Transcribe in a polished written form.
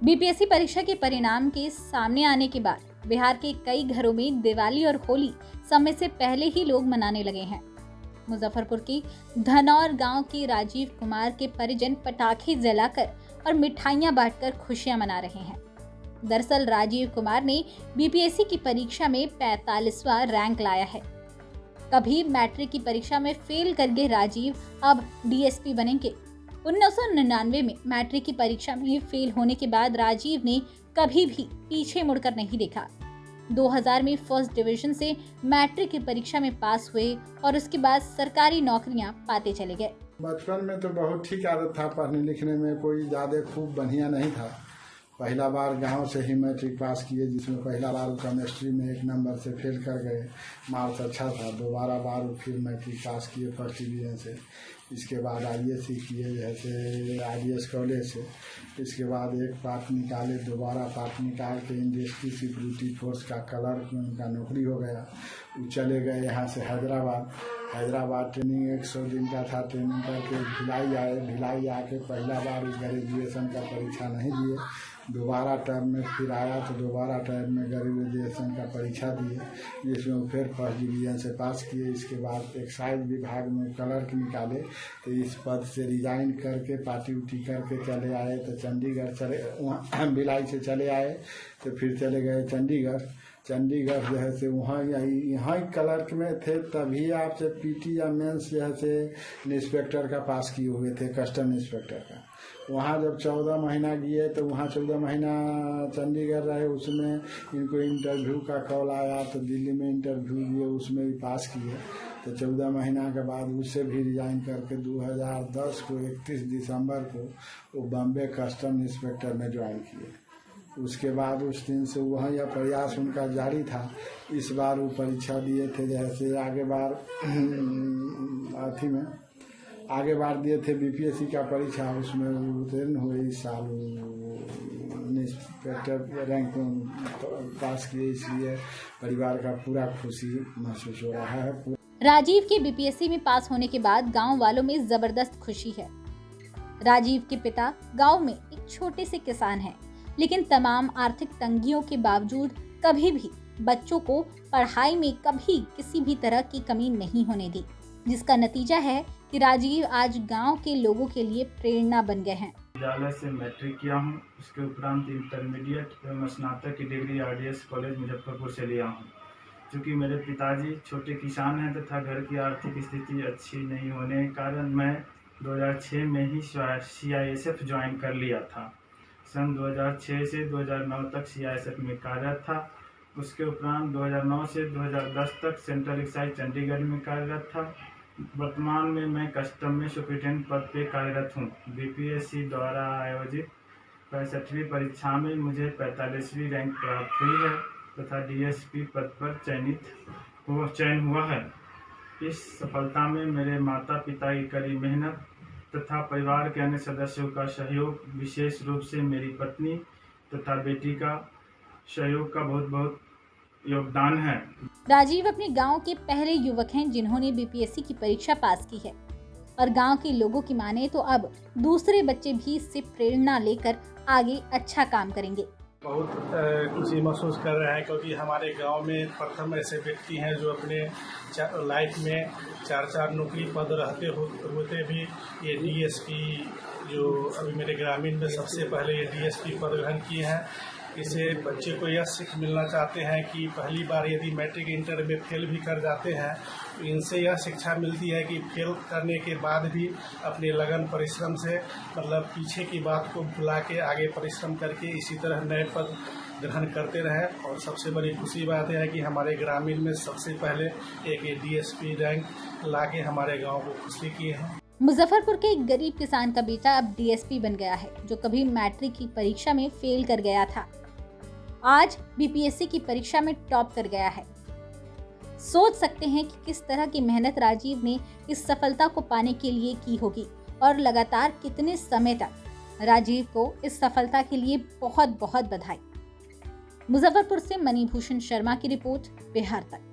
BPSC परीक्षा के परिणाम के सामने आने के बाद बिहार के कई घरों में दिवाली और होली समय से पहले ही लोग मनाने लगे हैं। मुजफ्फरपुर की धनौर गांव के राजीव कुमार के परिजन पटाखे जलाकर और मिठाइयां बांटकर खुशियां मना रहे हैं। दरअसल राजीव कुमार ने बीपीएससी की परीक्षा में 45वां रैंक लाया है। कभी मैट्रिक की परीक्षा में फेल कर गए राजीव अब डीएसपी बनेंगे। 1999 में मैट्रिक की परीक्षा में फेल होने के बाद राजीव ने कभी भी पीछे मुड़कर नहीं देखा। 2000 में फर्स्ट डिवीजन से मैट्रिक की परीक्षा में पास हुए और उसके बाद सरकारी नौकरियां पाते चले गए। बचपन में तो बहुत ठीक आदत था, पढ़ने लिखने में कोई ज़्यादा खूब बढ़िया नहीं था। पहला बार गांव से ही मैट्रिक पास किए, जिसमें पहला बार केमिस्ट्री में 1 नंबर से फेल कर गए। मार्क्स अच्छा था। दोबारा बार फिर मैट्रिक पास किए फर्स्ट डिवीजन से। इसके बाद आईएएस किए, जैसे आईएएस कॉलेज से। इसके बाद एक पार्ट निकाले, दोबारा पार्ट निकाल के इंडस्ट्री सिक्योरिटी फोर्स का क्लर्क में उनका नौकरी हो गया। वो चले गए यहाँ से हैदराबाद ट्रेनिंग 100 दिन का था। ट्रेनिंग करके भिलाई आके पहला बार ग्रेजुएशन का परीक्षा नहीं दिए। दोबारा टर्म में फिर आया तो दोबारा टर्म में ग्रेजुएशन का परीक्षा दिए, जिसमें फिर फर्स्ट डिवीजन से पास किए। इसके बाद एक्साइज विभाग में क्लर्क निकाले, तो इस पद से रिजाइन करके पार्टी उटी करके चले आए। तो चंडीगढ़ चले, वहाँ भिलाई से चले आए तो फिर चले गए चंडीगढ़ जो है से वहाँ यहाँ क्लर्क में थे। तभी आपसे पीटी या मेंस जो है से इंस्पेक्टर का पास किए हुए थे, कस्टम इंस्पेक्टर का। वहाँ जब 14 महीना गए तो वहाँ 14 महीना चंडीगढ़ रहे। उसमें इनको इंटरव्यू का कॉल आया तो दिल्ली में इंटरव्यू दिए, उसमें भी पास किए। तो 14 महीना के बाद उससे भी रिजाइन करके 2010 को 31 दिसंबर को वो बॉम्बे कस्टम इंस्पेक्टर में ज्वाइन किए। उसके बाद उस दिन से वहाँ यह प्रयास उनका जारी था। इस बार वो परीक्षा दिए थे, जैसे आगे बार दिए थे बीपीएससी का परीक्षा, उसमें उत्तीर्ण हुए। इस साल इंस्पेक्टर रैंक पास किए, इसलिए परिवार का पूरा खुशी महसूस हो रहा है। राजीव के बीपीएससी में पास होने के बाद गांव वालों में जबरदस्त खुशी है। राजीव के पिता गांव में एक छोटे से किसान हैं, लेकिन तमाम आर्थिक तंगियों के बावजूद कभी भी बच्चों को पढ़ाई में कभी किसी भी तरह की कमी नहीं होने दी, जिसका नतीजा है कि राजीव आज गांव के लोगों के लिए प्रेरणा बन गए हैं। विद्यालय से मैट्रिक किया हूं, उसके उपरांत इंटरमीडिएट एवं स्नातक की डिग्री आरडीएस कॉलेज मुजफ्फरपुर से लिया हूं। चूँकि मेरे पिताजी छोटे किसान हैं तथा घर की आर्थिक स्थिति अच्छी नहीं होने के कारण मैं 2006 में ही सीआईएसएफ ज्वाइन कर लिया था। सन 2006 से 2009 तक सीआईएसएफ में कार्यरत था। उसके उपरांत 2009 से 2010 तक सेंट्रल एक्साइज चंडीगढ़ में कार्यरत था। वर्तमान में मैं कस्टम में सुपरिटेंडेंट पद पे कार्यरत हूँ। बीपीएससी द्वारा आयोजित 65वीं परीक्षा में मुझे 45वीं रैंक प्राप्त हुई है तथा डीएसपी पद पर चयन हुआ है। इस सफलता में मेरे माता पिता की कड़ी मेहनत तथा परिवार के अन्य सदस्यों का सहयोग, विशेष रूप से मेरी पत्नी तथा बेटी का सहयोग का बहुत योगदान है। राजीव अपने गांव के पहले युवक हैं जिन्होंने बीपीएससी की परीक्षा पास की है और गांव के लोगों की माने तो अब दूसरे बच्चे भी इससे प्रेरणा लेकर आगे अच्छा काम करेंगे। बहुत खुशी महसूस कर रहे हैं, क्योंकि हमारे गांव में प्रथम ऐसे व्यक्ति हैं जो अपने लाइफ में 4 नौकरी पद रहते होते भी ये डीएसपी, जो अभी मेरे ग्रामीण में सबसे पहले ये डीएसपी पद ग्रहण किए हैं। इसे बच्चे को यह सीख मिलना चाहते हैं कि पहली बार यदि मैट्रिक इंटर में फेल भी कर जाते हैं तो इनसे यह शिक्षा मिलती है कि फेल करने के बाद भी अपने लगन परिश्रम से, मतलब पीछे की बात को भुला के आगे परिश्रम करके इसी तरह नए पद ग्रहण करते रहे। और सबसे बड़ी खुशी बात है कि हमारे ग्रामीण में सबसे पहले एक डीएसपी रैंक लाके हमारे गाँव को खुशी किए हैं। मुजफ्फरपुर के एक गरीब किसान का बेटा अब डीएसपी बन गया है, जो कभी मैट्रिक की परीक्षा में फेल कर गया था, आज बीपीएससी की परीक्षा में टॉप कर गया है। सोच सकते हैं कि किस तरह की मेहनत राजीव ने इस सफलता को पाने के लिए की होगी और लगातार कितने समय तक। राजीव को इस सफलता के लिए बहुत बहुत बधाई। मुजफ्फरपुर से मणिभूषण शर्मा की रिपोर्ट, बिहार तक।